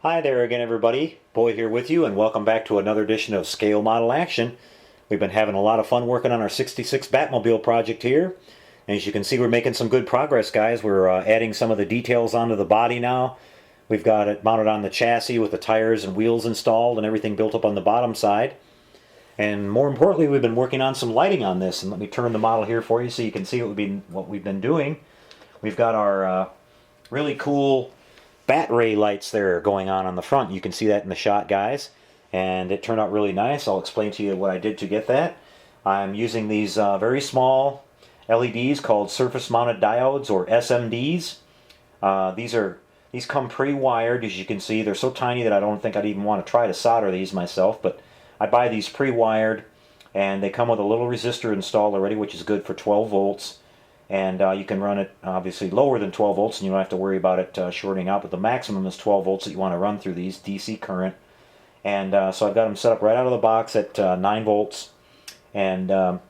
Hi there again, everybody. Boy here with you, and welcome back to another edition of Scale Model Action. We've been having a lot of fun working on our 66 Batmobile project here. And as you can see, we're making some good progress, guys. We're adding some of the details onto the body now. We've got it mounted on the chassis with the tires and wheels installed and everything built up on the bottom side. And more importantly, we've been working on some lighting on this. And let me turn the model here for you so you can see what we've been doing. We've got our really cool bat ray lights there going on the front. You can see that in the shot, guys, and it turned out really nice. I'll explain to you what I did to get that. I'm using these very small LEDs called surface mounted diodes, or SMDs. These come pre-wired. As you can see, they're so tiny that I don't think I'd even want to try to solder these myself, but I buy these pre-wired, and they come with a little resistor installed already, which is good for 12 volts. And you can run it obviously lower than 12 volts, and you don't have to worry about it shorting out, but the maximum is 12 volts that you want to run through these DC current. And so I've got them set up right out of the box at 9 volts, and I've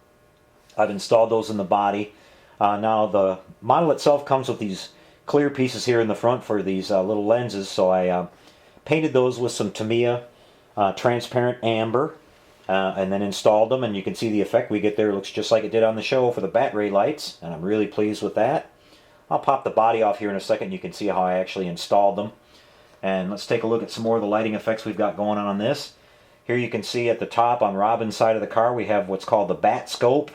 installed those in the body. Now the model itself comes with these clear pieces here in the front for these little lenses, so I painted those with some Tamiya transparent amber. And then installed them, and you can see the effect we get there. It looks just like it did on the show for the bat ray lights, and I'm really pleased with that. I'll pop the body off here in a second. You can see how I actually installed them. And let's take a look at some more of the lighting effects we've got going on this. Here you can see at the top on Robin's side of the car we have what's called the bat scope,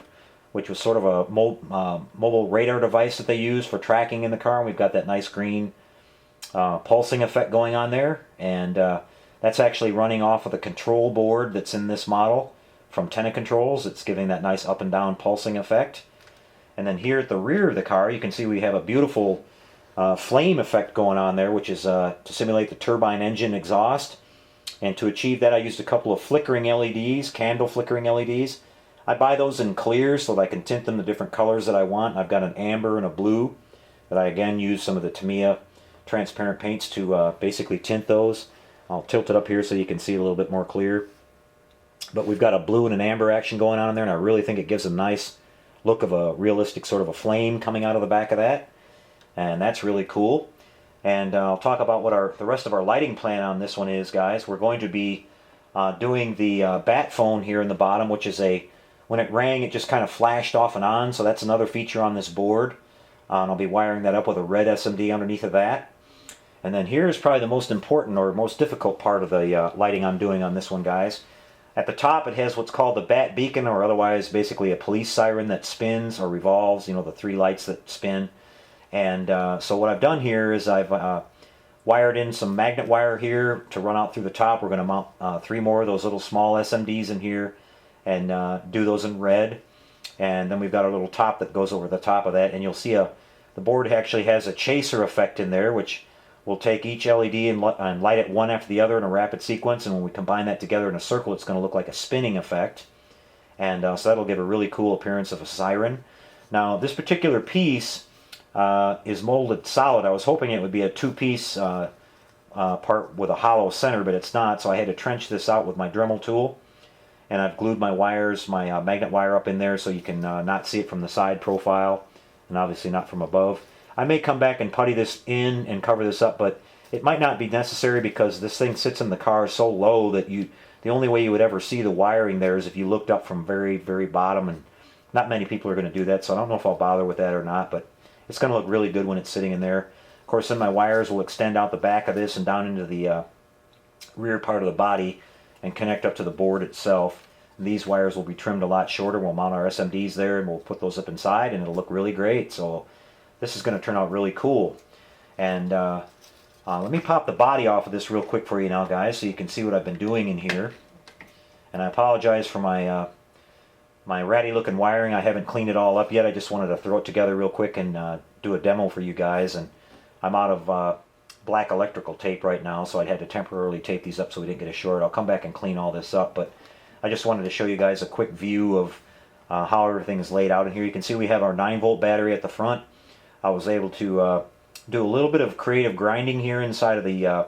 which was sort of a mobile radar device that they use for tracking in the car. And we've got that nice green pulsing effect going on there, and that's actually running off of the control board that's in this model from Tenna Controls. It's giving that nice up and down pulsing effect. And then here at the rear of the car, you can see we have a beautiful flame effect going on there, which is to simulate the turbine engine exhaust. And to achieve that, I used a couple of flickering LEDs, candle flickering LEDs. I buy those in clear so that I can tint them the different colors that I want. I've got an amber and a blue that I again use some of the Tamiya transparent paints to basically tint those. I'll tilt it up here so you can see a little bit more clear. But we've got a blue and an amber action going on in there, and I really think it gives a nice look of a realistic sort of a flame coming out of the back of that. And that's really cool. And I'll talk about what the rest of our lighting plan on this one is, guys. We're going to be doing the bat phone here in the bottom, which is when it rang, it just kind of flashed off and on, so that's another feature on this board. And I'll be wiring that up with a red SMD underneath of that. And then here's probably the most important or most difficult part of the lighting I'm doing on this one, guys. At the top it has what's called the bat beacon, or otherwise basically a police siren that spins or revolves, you know, the 3 lights that spin. And so what I've done here is I've wired in some magnet wire here to run out through the top. We're going to mount 3 more of those little small SMDs in here and do those in red. And then we've got a little top that goes over the top of that, and you'll see the board actually has a chaser effect in there, which we'll take each LED and light it one after the other in a rapid sequence, and when we combine that together in a circle, it's going to look like a spinning effect. And so that'll give a really cool appearance of a siren. Now, this particular piece is molded solid. I was hoping it would be a 2-piece part with a hollow center, but it's not, so I had to trench this out with my Dremel tool. And I've glued my wires, my magnet wire up in there so you can not see it from the side profile, and obviously not from above. I may come back and putty this in and cover this up, but it might not be necessary because this thing sits in the car so low that the only way you would ever see the wiring there is if you looked up from very, very bottom, and not many people are going to do that, so I don't know if I'll bother with that or not, but it's going to look really good when it's sitting in there. Of course, then my wires will extend out the back of this and down into the rear part of the body and connect up to the board itself. And these wires will be trimmed a lot shorter. We'll mount our SMDs there and we'll put those up inside, and it'll look really great. So this is going to turn out really cool. And let me pop the body off of this real quick for you now, guys, so you can see what I've been doing in here. And I apologize for my my ratty looking wiring. I haven't cleaned it all up yet. I just wanted to throw it together real quick and do a demo for you guys. And I'm out of black electrical tape right now, so I'd had to temporarily tape these up so we didn't get a short. I'll come back and clean all this up, but I just wanted to show you guys a quick view of how everything is laid out in here. You can see we have our 9-volt battery at the front. I was able to do a little bit of creative grinding here inside of the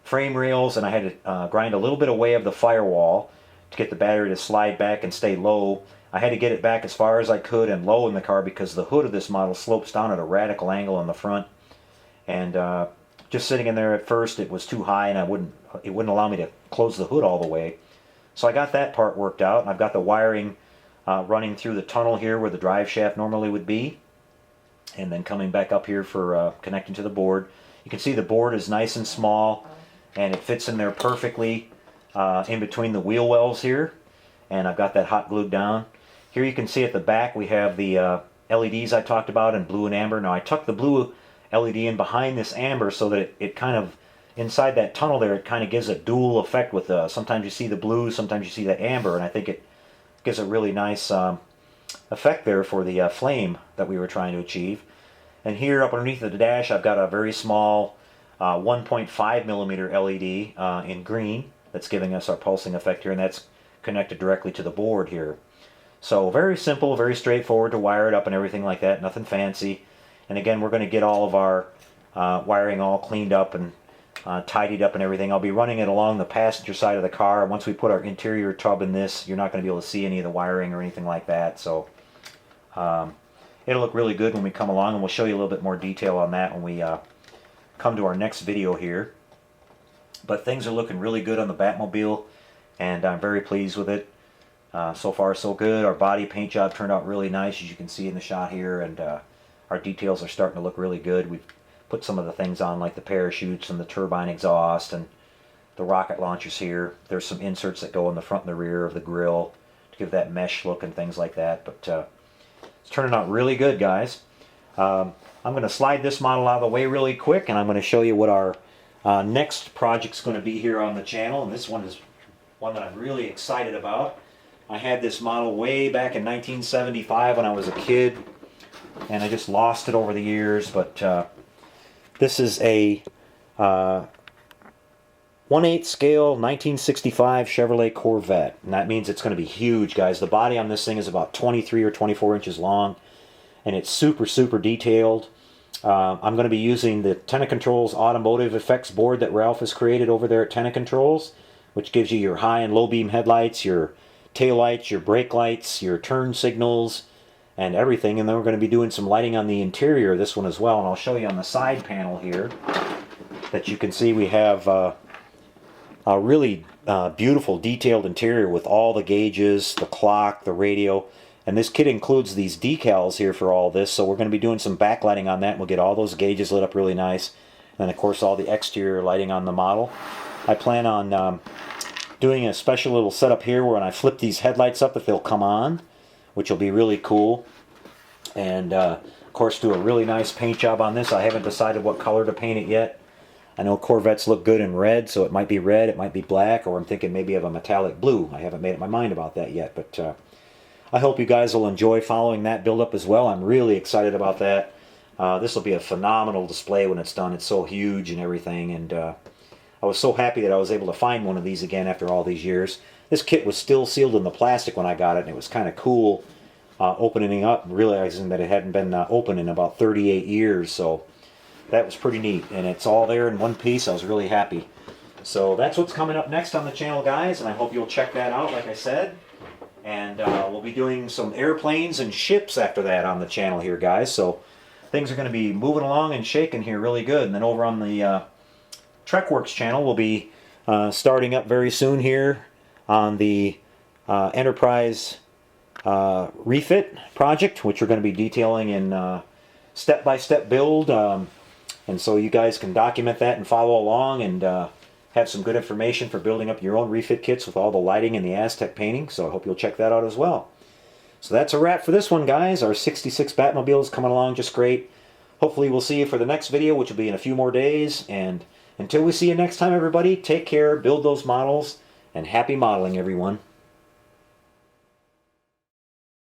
frame rails, and I had to grind a little bit away of the firewall to get the battery to slide back and stay low. I had to get it back as far as I could and low in the car because the hood of this model slopes down at a radical angle on the front, and just sitting in there at first, it was too high and it wouldn't allow me to close the hood all the way. So I got that part worked out, and I've got the wiring running through the tunnel here where the drive shaft normally would be, and then coming back up here for connecting to the board. You can see the board is nice and small, and it fits in there perfectly in between the wheel wells here, and I've got that hot glued down. Here you can see at the back we have the LEDs I talked about in blue and amber. Now I tucked the blue LED in behind this amber so that it kind of, inside that tunnel there, it kind of gives a dual effect with sometimes you see the blue, sometimes you see the amber, and I think it gives a really nice effect there for the flame that we were trying to achieve. And here up underneath the dash I've got a very small 1.5 millimeter LED in green that's giving us our pulsing effect here, and that's connected directly to the board here. So very simple, very straightforward to wire it up and everything like that, nothing fancy. And again, we're going to get all of our wiring all cleaned up and tidied up and everything. I'll be running it along the passenger side of the car. Once we put our interior tub in this, you're not going to be able to see any of the wiring or anything like that. So it'll look really good when we come along, and we'll show you a little bit more detail on that when we come to our next video here. But things are looking really good on the Batmobile, and I'm very pleased with it. So far so good. Our body paint job turned out really nice, as you can see in the shot here, and our details are starting to look really good. We've put some of the things on, like the parachutes and the turbine exhaust and the rocket launchers here. There's some inserts that go in the front and the rear of the grille to give that mesh look and things like that. But it's turning out really good, guys. I'm going to slide this model out of the way really quick, and I'm going to show you what our next project's going to be here on the channel. And this one is one that I'm really excited about. I had this model way back in 1975 when I was a kid, and I just lost it over the years. But this is a 1/8 scale 1965 Chevrolet Corvette, and that means it's going to be huge, guys. The body on this thing is about 23 or 24 inches long, and it's super detailed. I'm going to be using the Tenna Controls Automotive Effects board that Ralph has created over there at Tenna Controls, which gives you your high and low beam headlights, your tail lights, your brake lights, your turn signals, and everything. And then we're going to be doing some lighting on the interior of this one as well, and I'll show you on the side panel here that you can see we have a really beautiful detailed interior with all the gauges, the clock, the radio, and this kit includes these decals here for all this, so we're going to be doing some backlighting on that, and we'll get all those gauges lit up really nice, and of course all the exterior lighting on the model. I plan on doing a special little setup here where when I flip these headlights up, that they'll come on, which will be really cool. And of course do a really nice paint job on this. I haven't decided what color to paint it yet. I know Corvettes look good in red, so it might be red, it might be black, or I'm thinking maybe of a metallic blue. I haven't made up my mind about that yet, but I hope you guys will enjoy following that build-up as well. I'm really excited about that. This will be a phenomenal display when it's done. It's so huge and everything, and I was so happy that I was able to find one of these again after all these years. This kit was still sealed in the plastic when I got it, and it was kind of cool opening up and realizing that it hadn't been open in about 38 years, so that was pretty neat. And it's all there in one piece. I was really happy. So that's what's coming up next on the channel, guys, and I hope you'll check that out, like I said. And we'll be doing some airplanes and ships after that on the channel here, guys. So things are going to be moving along and shaking here really good. And then over on the TrekWorks channel, we'll be starting up very soon here on the Enterprise refit project, which we're going to be detailing in step-by-step build. And so you guys can document that and follow along and have some good information for building up your own refit kits with all the lighting and the Aztec painting. So I hope you'll check that out as well. So that's a wrap for this one, guys. Our 66 Batmobile is coming along just great. Hopefully we'll see you for the next video, which will be in a few more days. And until we see you next time, everybody, take care, build those models, and happy modeling, everyone.